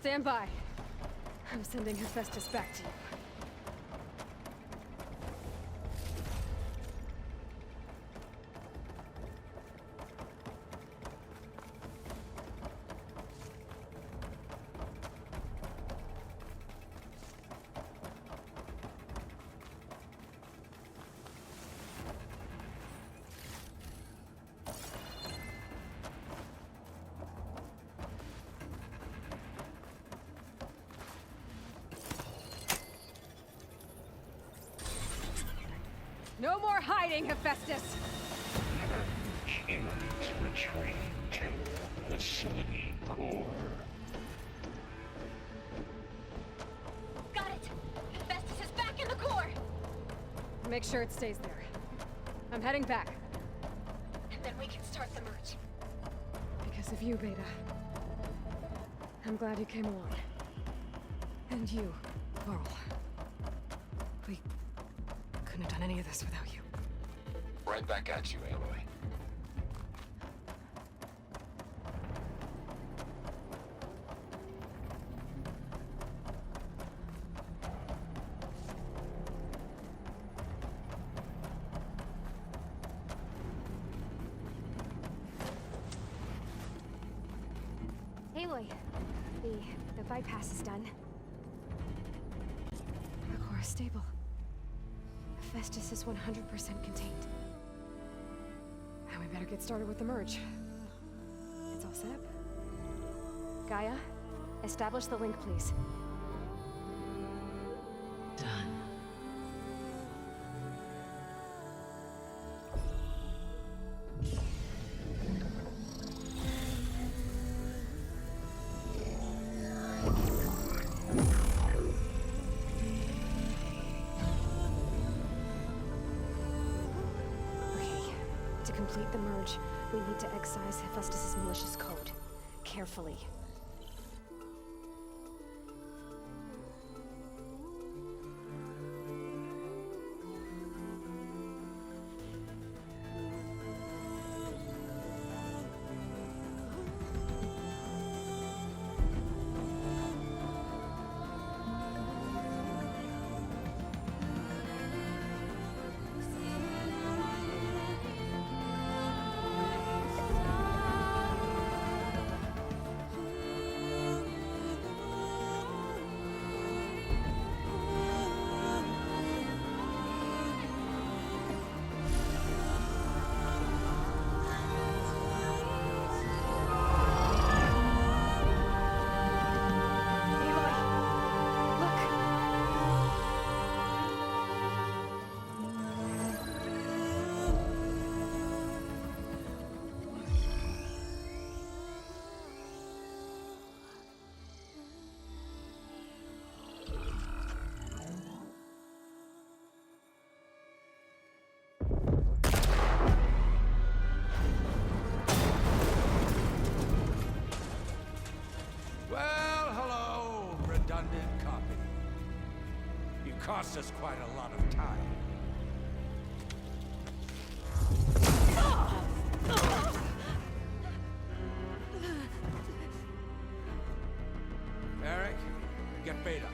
Stand by. I'm sending Hephaestus back to you. No more hiding, Hephaestus! Humans retreat to the city core. Got it! Hephaestus is back in the core! Make sure it stays there. I'm heading back. And then we can start the merge. Because of you, Beta. I'm glad you came along. And you, Carl. We couldn't have done any of this without you. Right back at you, Aloy. Aloy, the bypass is done. The core is stable. Hephaestus is 100% contained. And we better get started with the merge. It's all set up. Gaia, establish the link, please. Done. To complete the merge, we need to excise Hephaestus' malicious code. Carefully. Cost us quite a lot of time. Eric, get Beta.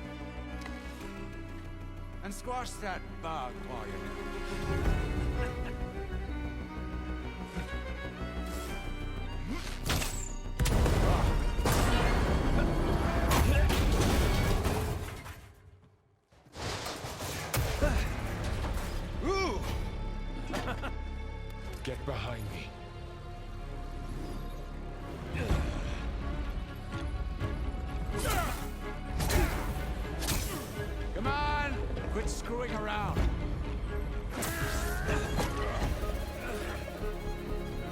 And squash that bug while you're there. Get behind me. Come on! Quit screwing around.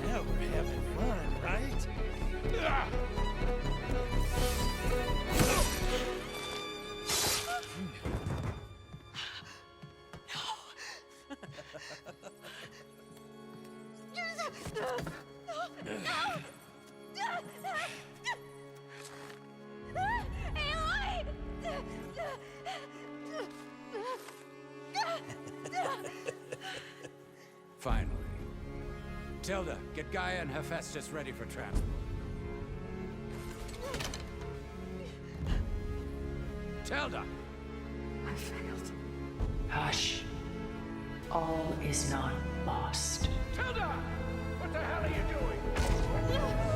Now we're having fun, right? Finally. Tilda, get Gaia and Hephaestus ready for transport. Tilda! I failed. Hush. All is not lost. Tilda! What the hell are you doing?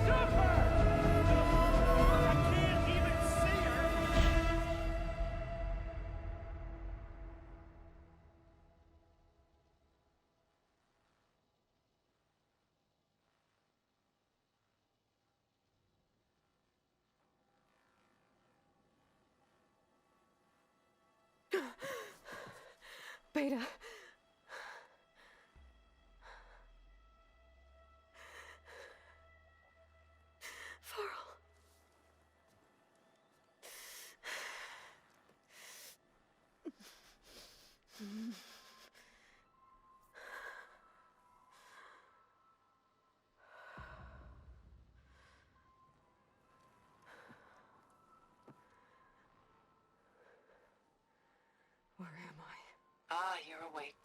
Stop her! I can't even see her! Beta. Varl. Where am I? Ah, you're awake.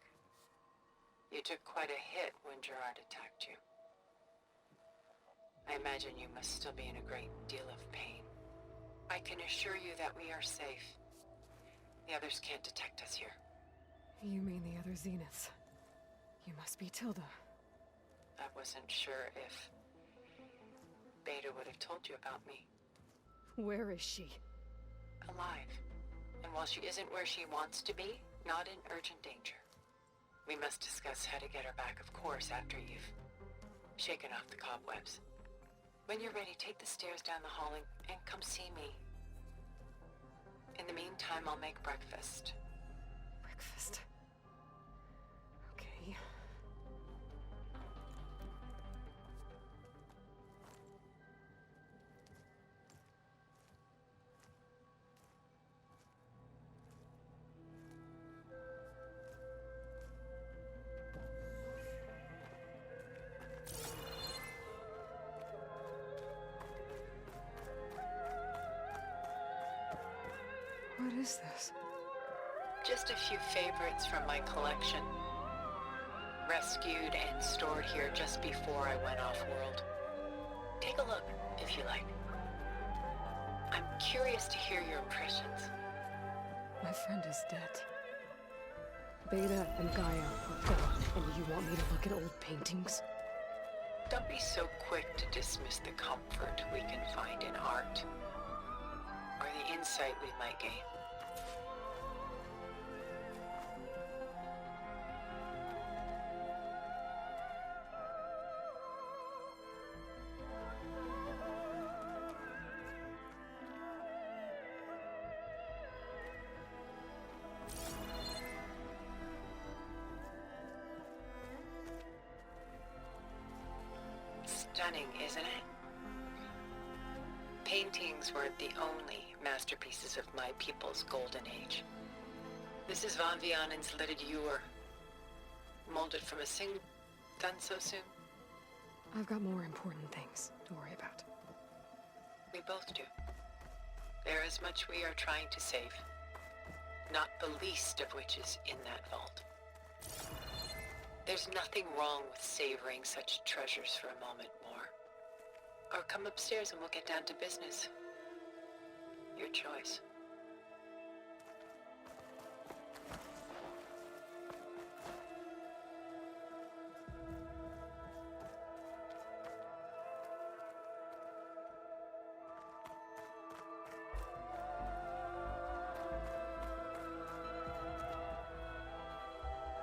You took quite a hit when Gerard attacked you. I imagine you must still be in a great deal of pain. I can assure you that we are safe. The others can't detect us here. You mean the other Zeniths? You must be Tilda. I wasn't sure if Beta would have told you about me. Where is she? Alive. And while she isn't where she wants to be, not in urgent danger. We must discuss how to get her back, of course, after you've shaken off the cobwebs. When you're ready, take the stairs down the hall and come see me. In the meantime, I'll make breakfast. Breakfast. Okay. What is this? Just a few favorites from my collection. Rescued and stored here just before I went off-world. Take a look, if you like. I'm curious to hear your impressions. My friend is dead. Beta and Gaia are gone, and you want me to look at old paintings? Don't be so quick to dismiss the comfort we can find in art, or the insight we might gain. Stunning, isn't it? Paintings weren't the only masterpieces of my people's golden age. This is Van Vianen's lidded ewer, molded from a done so soon. I've got more important things to worry about. We both do. There is much we are trying to save, not the least of which is in that vault. There's nothing wrong with savoring such treasures for a moment more. Or come upstairs and we'll get down to business. Your choice.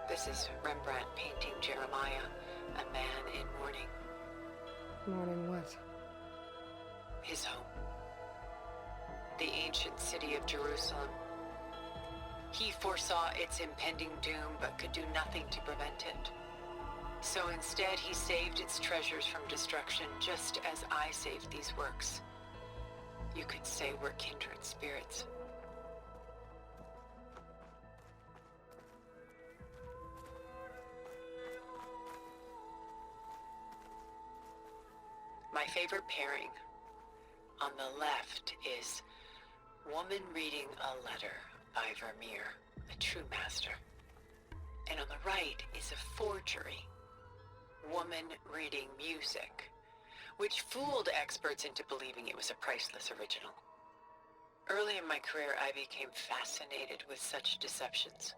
This is Rembrandt painting Jeremiah, a man in mourning. Mourning what? His home. The ancient city of Jerusalem. He foresaw its impending doom, but could do nothing to prevent it. So instead, he saved its treasures from destruction, just as I saved these works. You could say we're kindred spirits. My favorite pairing on the left is woman reading a letter by Vermeer, a true master. And on the right is a forgery, woman reading music, which fooled experts into believing it was a priceless original. Early in my career, I became fascinated with such deceptions.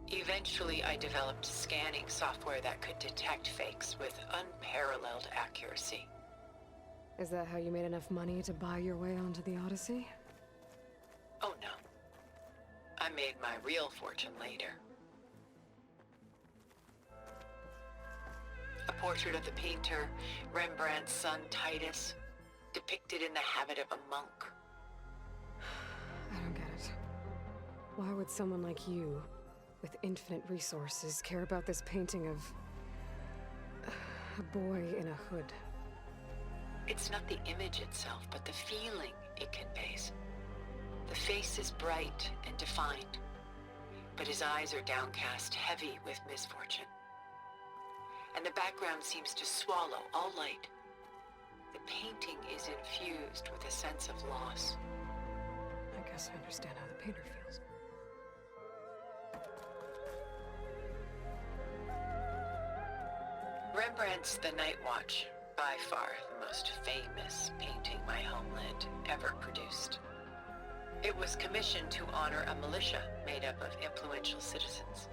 Eventually, I developed scanning software that could detect fakes with unparalleled accuracy. Is that how you made enough money to buy your way onto the Odyssey? Oh no. I made my real fortune later. A portrait of the painter, Rembrandt's son Titus, depicted in the habit of a monk. I don't get it. Why would someone like you, with infinite resources, care about this painting of a boy in a hood? It's not the image itself, but the feeling it conveys. The face is bright and defined, but his eyes are downcast, heavy with misfortune. And the background seems to swallow all light. The painting is infused with a sense of loss. I guess I understand how the painter feels. Rembrandt's The Night Watch, by far the most famous painting my homeland ever produced. It was commissioned to honor a militia made up of influential citizens.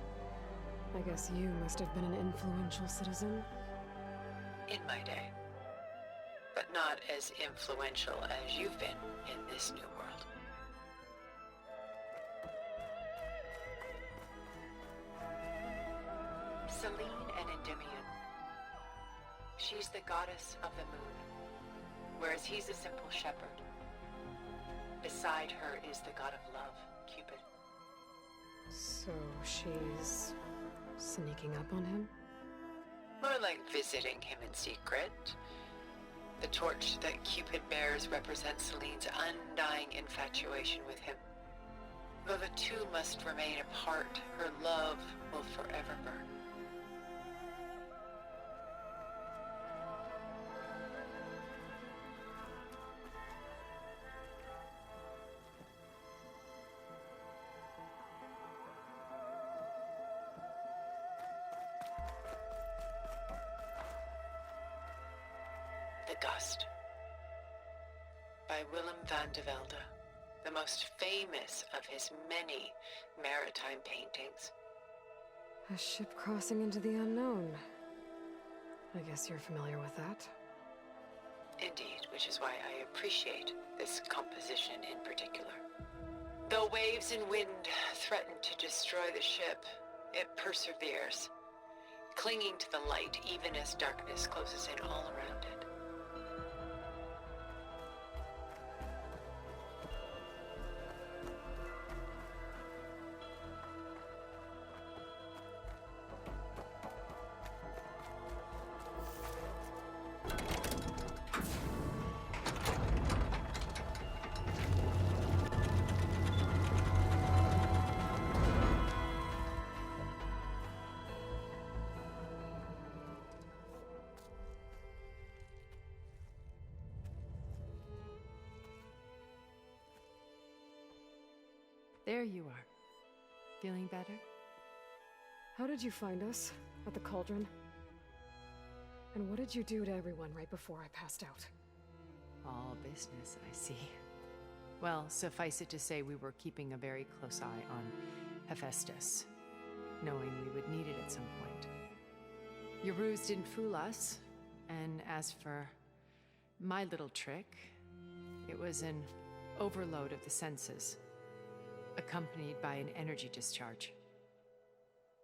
I guess you must have been an influential citizen. In my day. But not as influential as you've been in this new world. Selene and Endymion. She's the goddess of the moon, whereas he's a simple shepherd. Beside her is the god of love, Cupid. So she's sneaking up on him? More like visiting him in secret. The torch that Cupid bears represents Selene's undying infatuation with him. Though the two must remain apart, her love will forever burn. The Gust, by Willem van de Velde, the most famous of his many maritime paintings. A ship crossing into the unknown. I guess you're familiar with that. Indeed, which is why I appreciate this composition in particular. Though waves and wind threaten to destroy the ship, it perseveres, clinging to the light even as darkness closes in all around it. There you are. Feeling better? How did you find us? At the cauldron? And what did you do to everyone right before I passed out? All business, I see. Well, suffice it to say we were keeping a very close eye on Hephaestus, knowing we would need it at some point. Your ruse didn't fool us, and as for my little trick, it was an overload of the senses, accompanied by an energy discharge.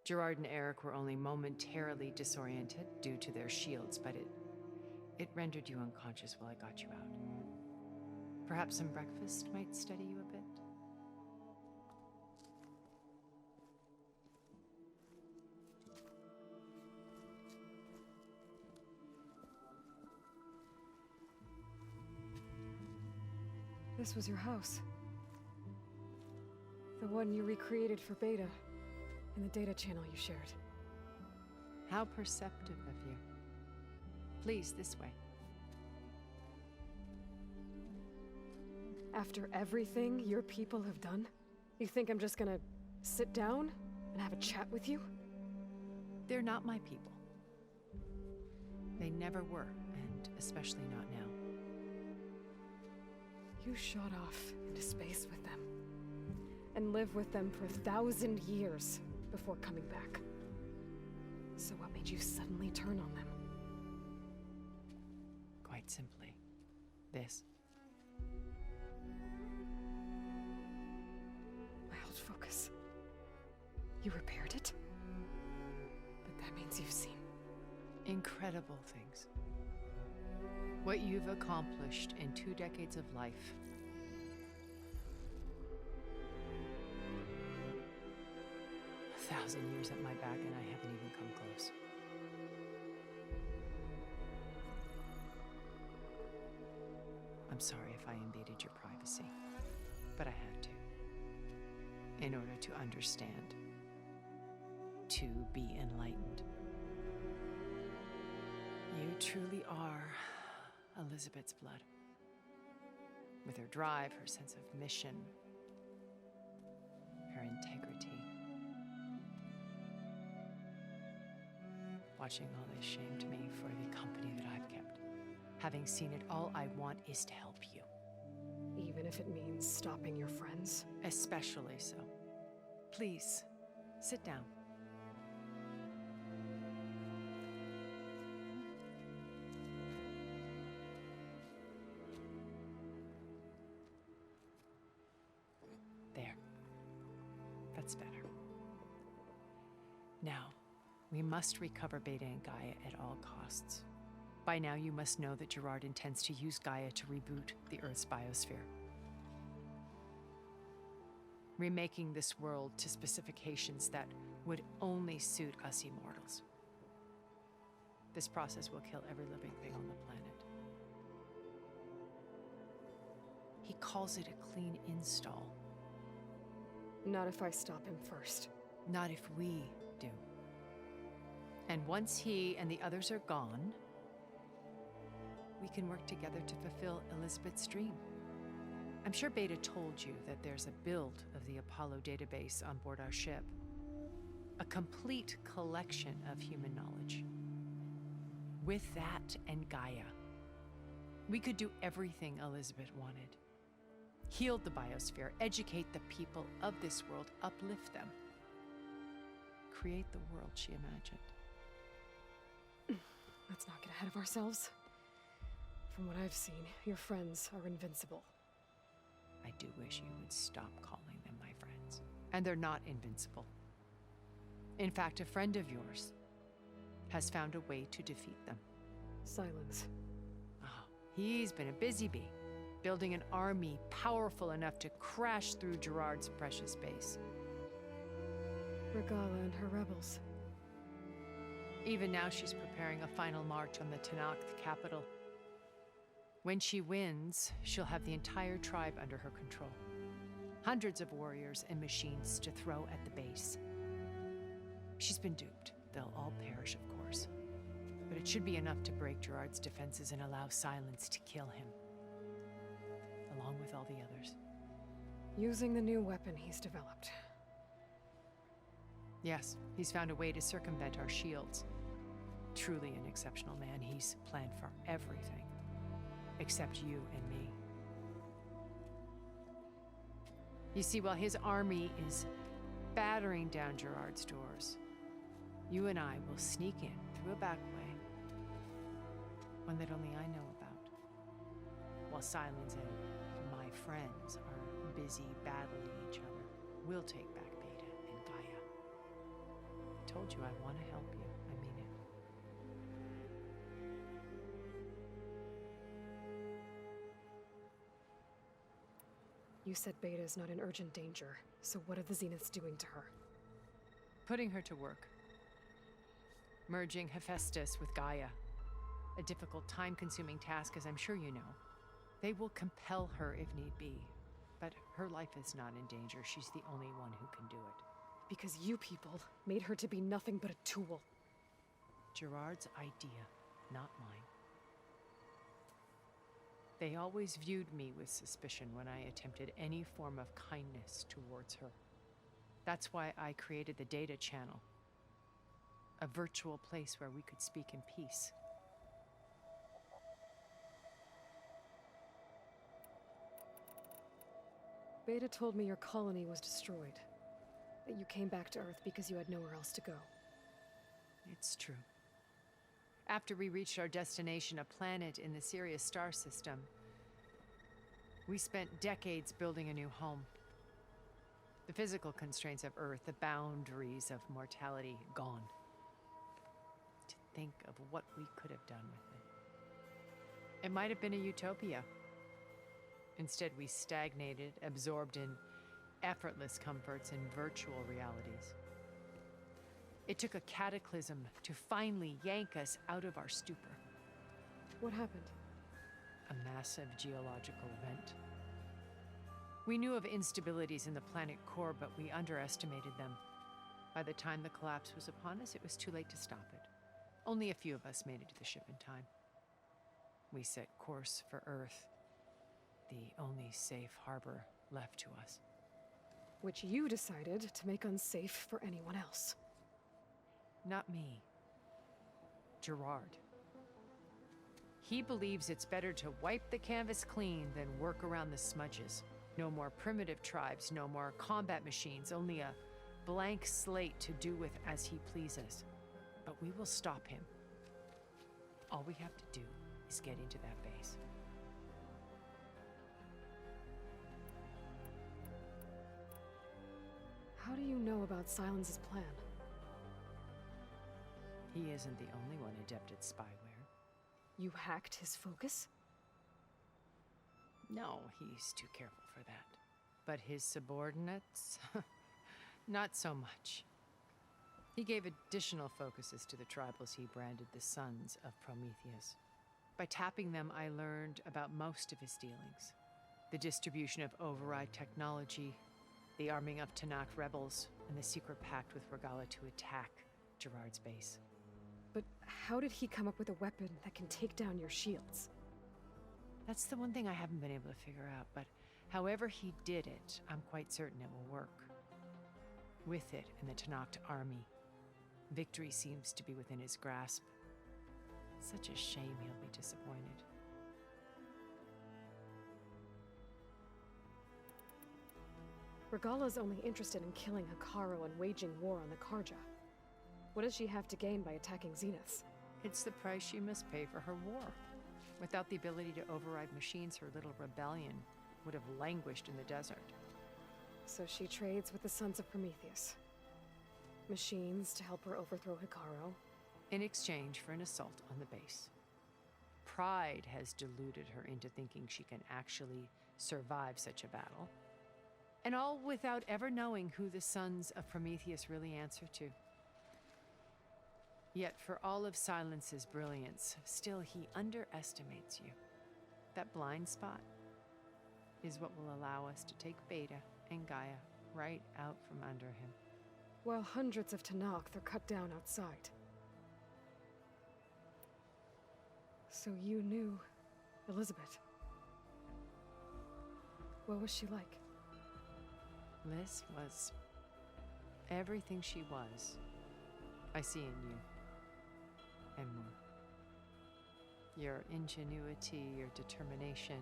Gerard and Eric were only momentarily disoriented due to their shields, but it rendered you unconscious while I got you out. Perhaps some breakfast might steady you a bit? This was your house. The one you recreated for Beta, in the data channel you shared. How perceptive of you. Please, this way. After everything your people have done, you think I'm just gonna sit down and have a chat with you? They're not my people. They never were, and especially not now. You shot off into space with them. And lived with them for 1,000 years before coming back. So what made you suddenly turn on them? Quite simply, this. My old focus. You repaired it? But that means you've seen... Incredible things. What you've accomplished in 2 decades of life. A 1,000 years at my back and I haven't even come close. I'm sorry if I invaded your privacy, but I had to. In order to understand. To be enlightened. You truly are Elizabeth's blood. With her drive, her sense of mission, her integrity. Watching all this shamed me for the company that I've kept. Having seen it, all I want is to help you. Even if it means stopping your friends? Especially so. Please, sit down. There. That's better. Now, we must recover Beta and Gaia at all costs. By now, you must know that Gerard intends to use Gaia to reboot the Earth's biosphere. Remaking this world to specifications that would only suit us immortals. This process will kill every living thing on the planet. He calls it a clean install. Not if I stop him first. Not if we do. And once he and the others are gone, we can work together to fulfill Elizabeth's dream. I'm sure Beta told you that there's a build of the Apollo database on board our ship. A complete collection of human knowledge. With that and Gaia, we could do everything Elizabeth wanted. Heal the biosphere, educate the people of this world, uplift them. Create the world she imagined. Let's not get ahead of ourselves. From what I've seen, your friends are invincible. I do wish you would stop calling them my friends. And they're not invincible. In fact, a friend of yours has found a way to defeat them. Silence. Oh, he's been a busy bee, building an army powerful enough to crash through Gerard's precious base. Regala and her rebels. Even now, she's preparing a final march on the Tanakh, the capital. When she wins, she'll have the entire tribe under her control. Hundreds of warriors and machines to throw at the base. She's been duped. They'll all perish, of course. But it should be enough to break Gerard's defenses and allow Silence to kill him. Along with all the others. Using the new weapon he's developed. Yes, he's found a way to circumvent our shields. Truly an exceptional man. He's planned for everything. Except you and me. You see, while his army is battering down Gerard's doors, you and I will sneak in through a back way, one that only I know about, while Silence and my friends are busy battling each other. We'll take back Beta and Gaia. I told you I want to help you. I mean it. You said Beta's not in urgent danger, so what are the Zeniths doing to her? Putting her to work. Merging Hephaestus with Gaia. A difficult, time-consuming task, as I'm sure you know. They will compel her if need be. But her life is not in danger. She's the only one who can do it. Because you people made her to be nothing but a tool. Gerard's idea, not mine. They always viewed me with suspicion when I attempted any form of kindness towards her. That's why I created the data channel. A virtual place where we could speak in peace. Beta told me your colony was destroyed. That you came back to Earth because you had nowhere else to go. It's true. After we reached our destination, a planet in the Sirius star system, we spent decades building a new home. The physical constraints of Earth, the boundaries of mortality, gone. To think of what we could have done with it. It might have been a utopia. Instead, we stagnated, absorbed in effortless comforts and virtual realities. It took a cataclysm to finally yank us out of our stupor. What happened? A massive geological event. We knew of instabilities in the planet core, but we underestimated them. By the time the collapse was upon us, it was too late to stop it. Only a few of us made it to the ship in time. We set course for Earth, the only safe harbor left to us. Which you decided to make unsafe for anyone else. Not me. Gerard. He believes it's better to wipe the canvas clean than work around the smudges. No more primitive tribes, no more combat machines, only a blank slate to do with as he pleases. But we will stop him. All we have to do is get into that base. How do you know about Silence's plan? He isn't the only one adept at spyware. You hacked his focus? No, he's too careful for that. But his subordinates? Not so much. He gave additional focuses to the tribals he branded the Sons of Prometheus. By tapping them, I learned about most of his dealings. The distribution of override technology, the arming of Tanakh rebels, and the secret pact with Regala to attack Gerard's base. But how did he come up with a weapon that can take down your shields? That's the one thing I haven't been able to figure out, but however he did it, I'm quite certain it will work. With it and the Tanakh army, victory seems to be within his grasp. Such a shame he'll be disappointed. Regala's only interested in killing Hikaru and waging war on the Karja. What does she have to gain by attacking Zeniths? It's the price she must pay for her war. Without the ability to override machines, her little rebellion would have languished in the desert. So she trades with the Sons of Prometheus. Machines to help her overthrow Hikaru. In exchange for an assault on the base. Pride has deluded her into thinking she can actually survive such a battle. And all without ever knowing who the Sons of Prometheus really answer to. Yet for all of Silence's brilliance, still he underestimates you. That blind spot is what will allow us to take Beta and Gaia right out from under him. While hundreds of Tanakh are cut down outside. So you knew Elizabeth. What was she like? Liz was everything she was. I see in you. And more. Your ingenuity, your determination,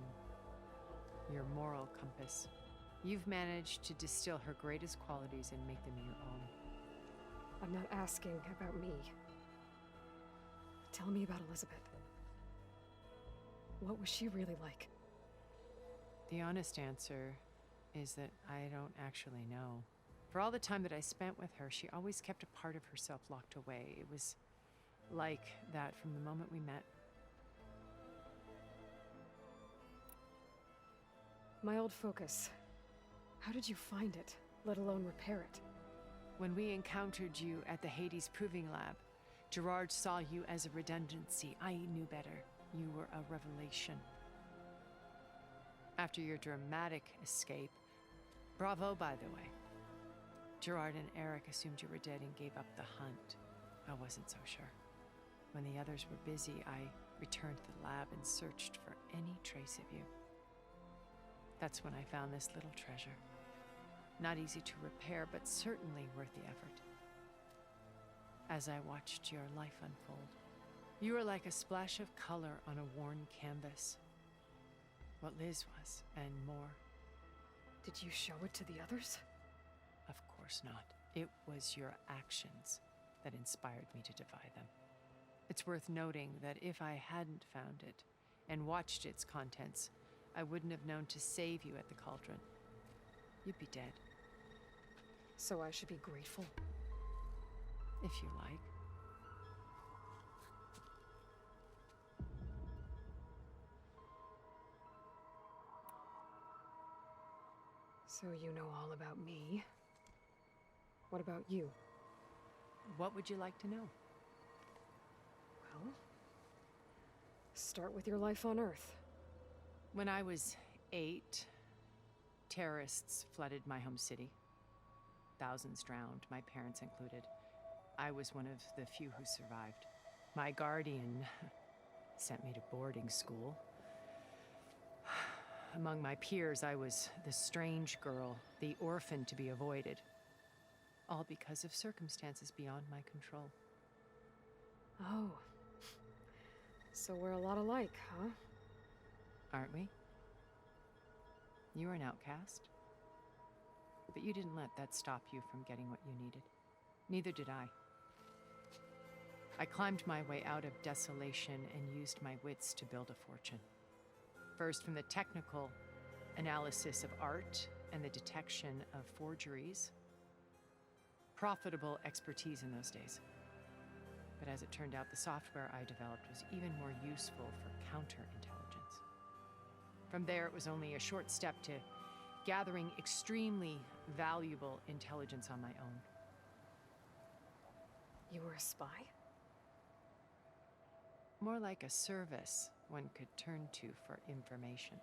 your moral compass. You've managed to distill her greatest qualities and make them your own. I'm not asking about me. Tell me about Elizabeth. What was she really like? The honest answer is that I don't actually know. For all the time that I spent with her, she always kept a part of herself locked away. It was like that from the moment we met. My old focus. How did you find it, let alone repair it? When we encountered you at the Hades Proving Lab, Gerard saw you as a redundancy. I knew better. You were a revelation. After your dramatic escape, bravo, by the way. Gerard and Eric assumed you were dead and gave up the hunt. I wasn't so sure. When the others were busy, I returned to the lab and searched for any trace of you. That's when I found this little treasure. Not easy to repair, but certainly worth the effort. As I watched your life unfold, you were like a splash of color on a worn canvas. What Liz was, and more. Did you show it to the others? Of course not. It was your actions that inspired me to defy them. It's worth noting that if I hadn't found it and watched its contents, I wouldn't have known to save you at the cauldron. You'd be dead. So I should be grateful? If you like. So you know all about me. What about you? What would you like to know? Well, start with your life on Earth. When I was 8, terrorists flooded my home city. Thousands drowned, my parents included. I was one of the few who survived. My guardian sent me to boarding school. Among my peers, I was the strange girl, the orphan to be avoided. All because of circumstances beyond my control. Oh. So we're a lot alike, huh? Aren't we? You were an outcast. But you didn't let that stop you from getting what you needed. Neither did I. I climbed my way out of desolation and used my wits to build a fortune. First, from the technical analysis of art and the detection of forgeries. Profitable expertise in those days. But as it turned out, the software I developed was even more useful for counterintelligence. From there, it was only a short step to gathering extremely valuable intelligence on my own. You were a spy? More like a service one could turn to for information.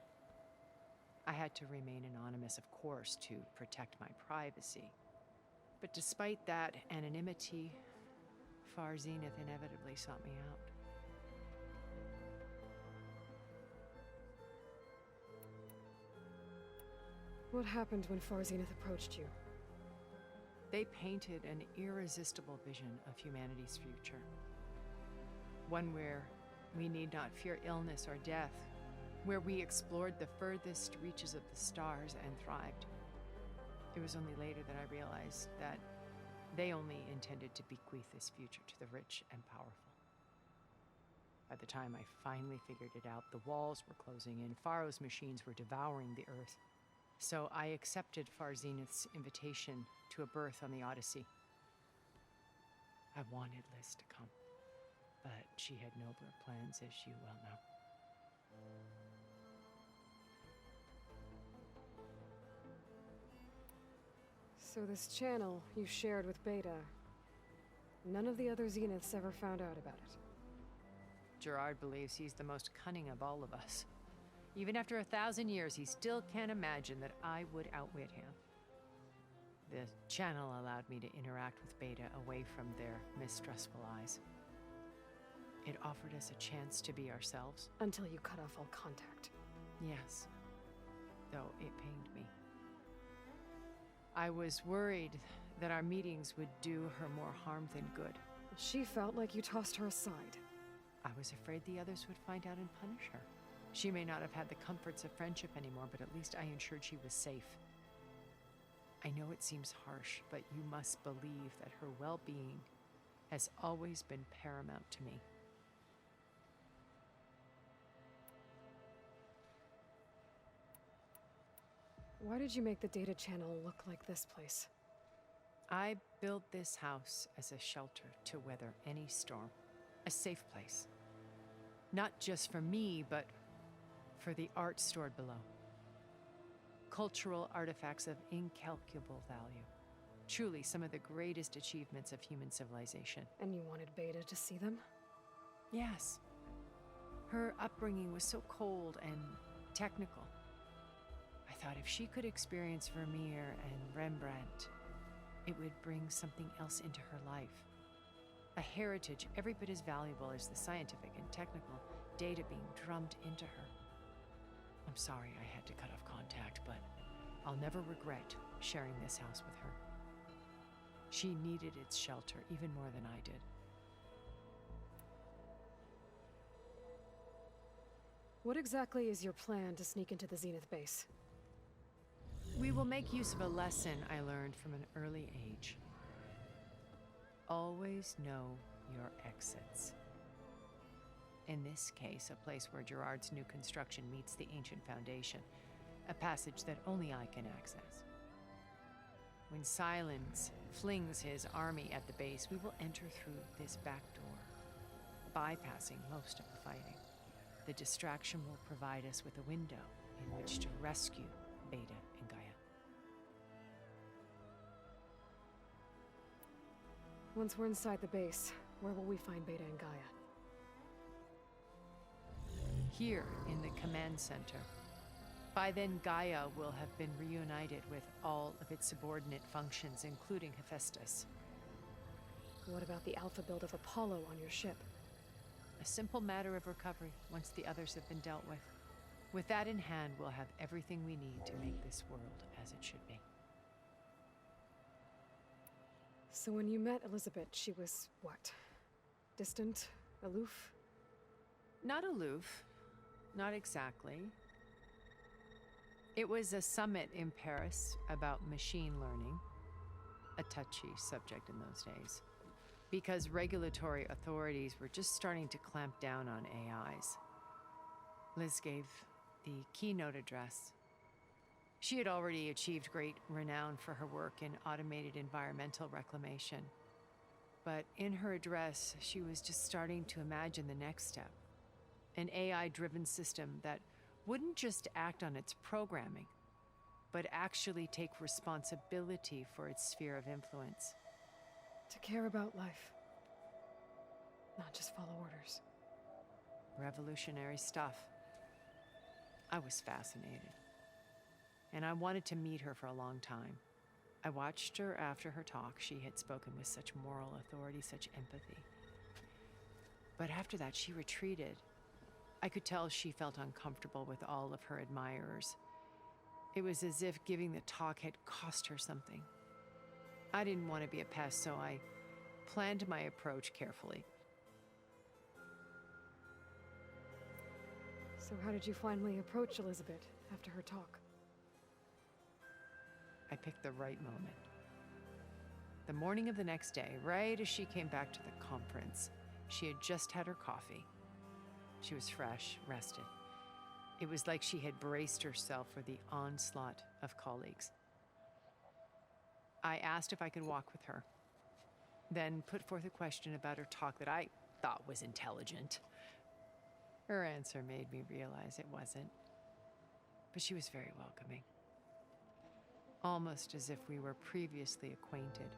I had to remain anonymous, of course, to protect my privacy. But despite that anonymity, Far Zenith inevitably sought me out. What happened when Far Zenith approached you? They painted an irresistible vision of humanity's future. One where we need not fear illness or death, where we explored the furthest reaches of the stars and thrived. It was only later that I realized that they only intended to bequeath this future to the rich and powerful. By the time I finally figured it out, the walls were closing in, Faro's machines were devouring the Earth. So I accepted Far Zenith's invitation to a berth on the Odyssey. I wanted Liz to come, but she had nobler plans, as you well know. So this channel you shared with Beta, none of the other Zeniths ever found out about it. Gerard believes he's the most cunning of all of us. Even after 1,000 years, he still can't imagine that I would outwit him. The channel allowed me to interact with Beta away from their mistrustful eyes. It offered us a chance to be ourselves. Until you cut off all contact. Yes, though it pained me. I was worried that our meetings would do her more harm than good. She felt like you tossed her aside. I was afraid the others would find out and punish her. She may not have had the comforts of friendship anymore, but at least I ensured she was safe. I know it seems harsh, but you must believe that her well-being has always been paramount to me. Why did you make the data channel look like this place? I built this house as a shelter to weather any storm. A safe place. Not just for me, but for the art stored below. Cultural artifacts of incalculable value. Truly some of the greatest achievements of human civilization. And you wanted Beta to see them? Yes. Her upbringing was so cold and technical. I thought if she could experience Vermeer and Rembrandt, it would bring something else into her life. A heritage every bit as valuable as the scientific and technical data being drummed into her. I'm sorry I had to cut off contact, but I'll never regret sharing this house with her. She needed its shelter even more than I did. What exactly is your plan to sneak into the Zenith base? We will make use of a lesson I learned from an early age. Always know your exits. In this case, a place where Gerard's new construction meets the ancient foundation, a passage that only I can access. When Silence flings his army at the base, we will enter through this back door, bypassing most of the fighting. The distraction will provide us with a window in which to rescue Beta and Gaia. Once we're inside the base, where will we find Beta and Gaia? Here in the command center. By then, Gaia will have been reunited with all of its subordinate functions, including Hephaestus. What about the alpha build of Apollo on your ship? A simple matter of recovery once the others have been dealt with. With that in hand, we'll have everything we need to make this world as it should be. So when you met Elizabeth, she was what? Distant? Aloof? Not aloof. Not exactly. It was a summit in Paris about machine learning, a touchy subject in those days, because regulatory authorities were just starting to clamp down on AIs. Liz gave the keynote address. She had already achieved great renown for her work in automated environmental reclamation. But in her address, she was just starting to imagine the next step, an AI-driven system that wouldn't just act on its programming, but actually take responsibility for its sphere of influence. To care about life. Not just follow orders. Revolutionary stuff. I was fascinated. And I wanted to meet her for a long time. I watched her after her talk. She had spoken with such moral authority, such empathy. But after that, she retreated. I could tell she felt uncomfortable with all of her admirers. It was as if giving the talk had cost her something. I didn't want to be a pest, so I planned my approach carefully. So how did you finally approach Elizabeth after her talk? I picked the right moment. The morning of the next day, right as she came back to the conference, she had just had her coffee. She was fresh, rested. It was like she had braced herself for the onslaught of colleagues. I asked if I could walk with her, then put forth a question about her talk that I thought was intelligent. Her answer made me realize it wasn't, but she was very welcoming. Almost as if we were previously acquainted.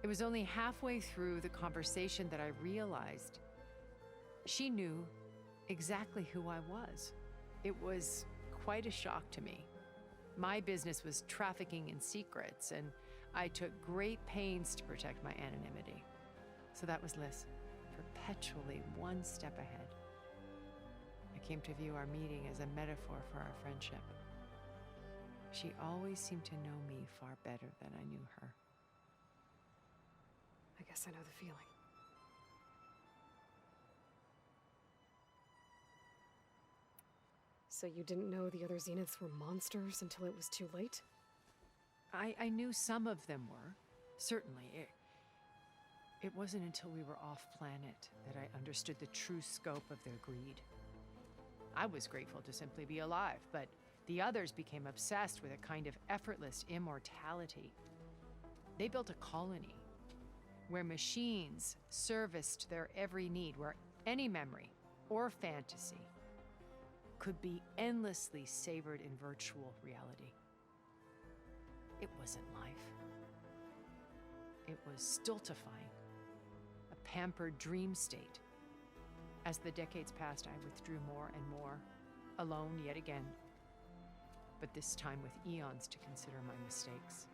It was only halfway through the conversation that I realized she knew exactly who I was. It was quite a shock to me. My business was trafficking in secrets, and I took great pains to protect my anonymity. So that was Liz, perpetually one step ahead. I came to view our meeting as a metaphor for our friendship. She always seemed to know me far better than I knew her. I guess I know the feeling. So you didn't know the other Zeniths were monsters until it was too late? I knew some of them were, certainly. It wasn't until we were off-planet that I understood the true scope of their greed. I was grateful to simply be alive, but the others became obsessed with a kind of effortless immortality. They built a colony where machines serviced their every need, where any memory or fantasy could be endlessly savored in virtual reality. It wasn't life. It was stultifying, a pampered dream state. As the decades passed, I withdrew more and more, alone yet again, but this time with eons to consider my mistakes.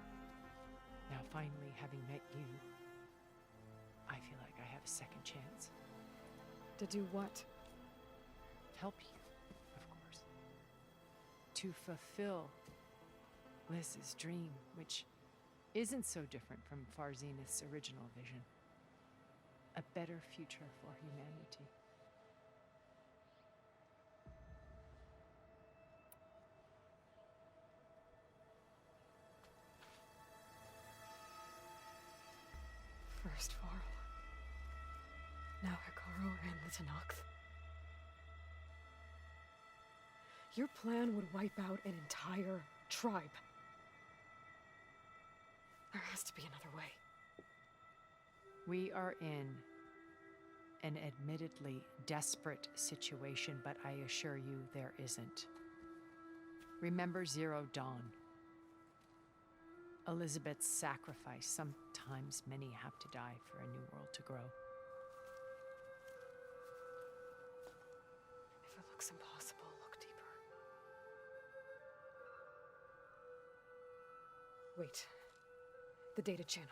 Now finally, having met you, I feel like I have a second chance. To do what? Help you, of course. To fulfill Liz's dream, which isn't so different from Farzenith's original vision. A better future for humanity. Now Hikaru and the Tenakth. Your plan would wipe out an entire tribe. There has to be another way. We are in an admittedly desperate situation, but I assure you there isn't. Remember Zero Dawn. Elizabeth's sacrifice. Sometimes many have to die for a new world to grow. If it looks impossible, look deeper. Wait. The data channel.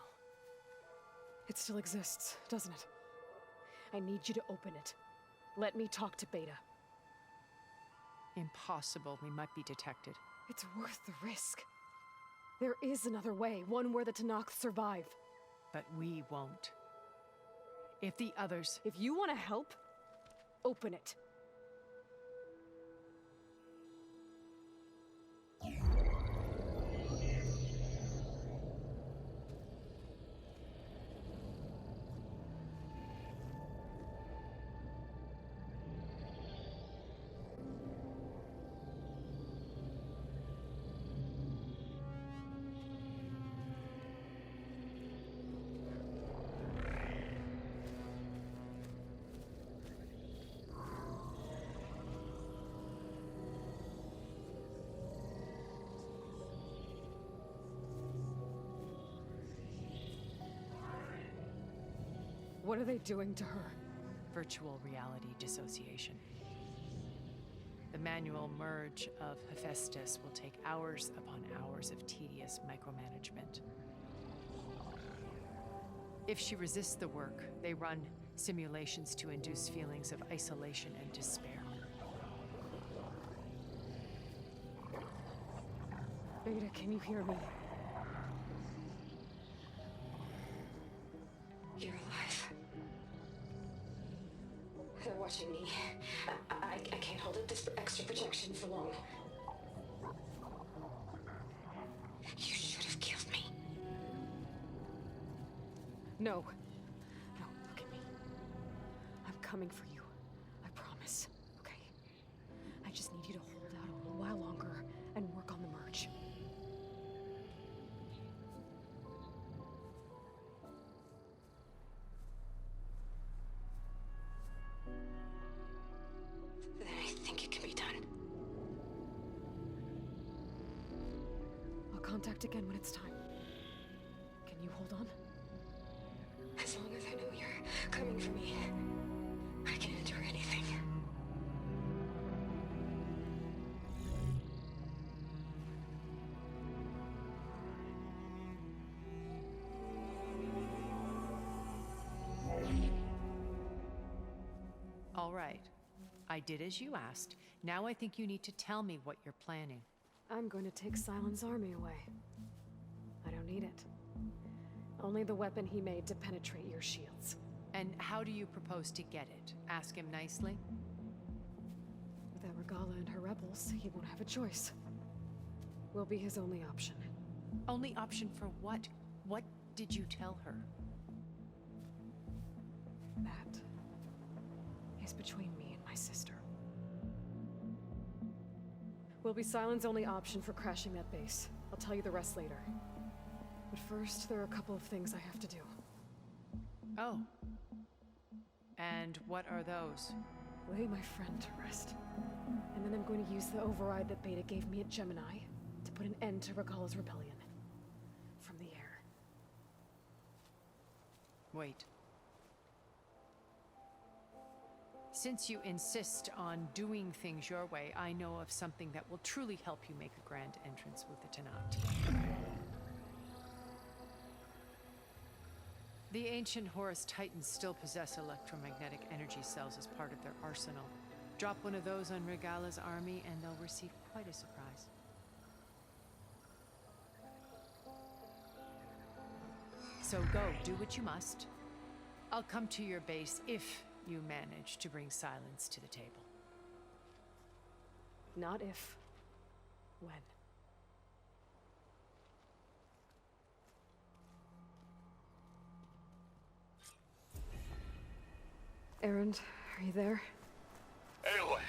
It still exists, doesn't it? I need you to open it. Let me talk to Beta. Impossible. We might be detected. It's worth the risk. There is another way, one where the Tenakth survive. But we won't. If the others... If you want to help, open it. What are they doing to her? Virtual reality dissociation. The manual merge of Hephaestus will take hours upon hours of tedious micromanagement. If she resists the work, they run simulations to induce feelings of isolation and despair. Beta, can you hear me? You're alive. They're watching me. I can't hold up this extra protection for long. You should have killed me. No. No, look at me. I'm coming for you. I promise. Okay? I just need you to hold out a little while longer and work on the merge. Then I think it can be done. I'll contact again when it's time. Can you hold on? As long as I know you're coming for me, I can endure anything. All right. I did as you asked. Now I think you need to tell me what you're planning. I'm going to take Silent's army away. I don't need it. Only the weapon he made to penetrate your shields. And how do you propose to get it? Ask him nicely? Without Regala and her rebels, he won't have a choice. We'll be his only option. Only option for what? What did you tell her? That is between me and my sister. Will be Silent's only option for crashing that base. I'll tell you the rest later. But first, there are a couple of things I have to do. Oh. And what are those? Lay my friend to rest. And then I'm going to use the override that Beta gave me at Gemini to put an end to Regala's rebellion. From the air. Wait. Since you insist on doing things your way, I know of something that will truly help you make a grand entrance with the Tenakth. The ancient Horus Titans still possess electromagnetic energy cells as part of their arsenal. Drop one of those on Regala's army and they'll receive quite a surprise. So go, do what you must. I'll come to your base if you manage to bring Silence to the table. Not if. When. Erend, are you there? Aloy!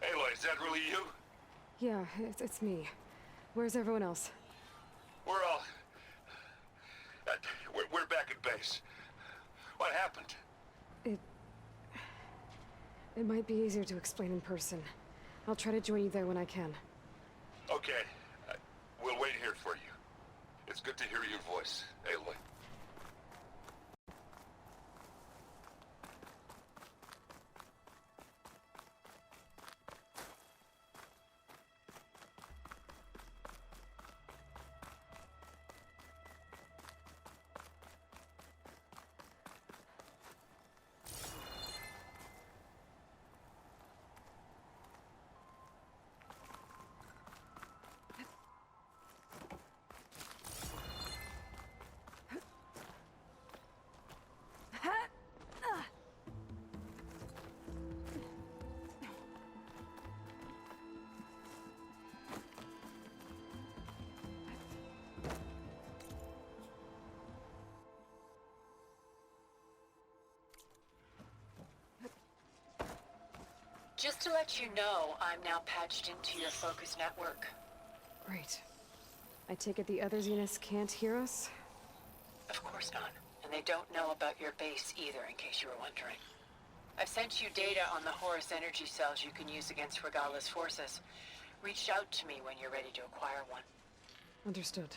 Aloy, is that really you? Yeah, it's me. Where's everyone else? We're all... we're back at base. What happened? It might be easier to explain in person. I'll try to join you there when I can. Okay. We'll wait here for you. It's good to hear your voice, Aloy. Just to let you know, I'm now patched into your focus network. Great. I take it the other Zeniths can't hear us? Of course not. And they don't know about your base either, in case you were wondering. I've sent you data on the Horus energy cells you can use against Regala's forces. Reach out to me when you're ready to acquire one. Understood.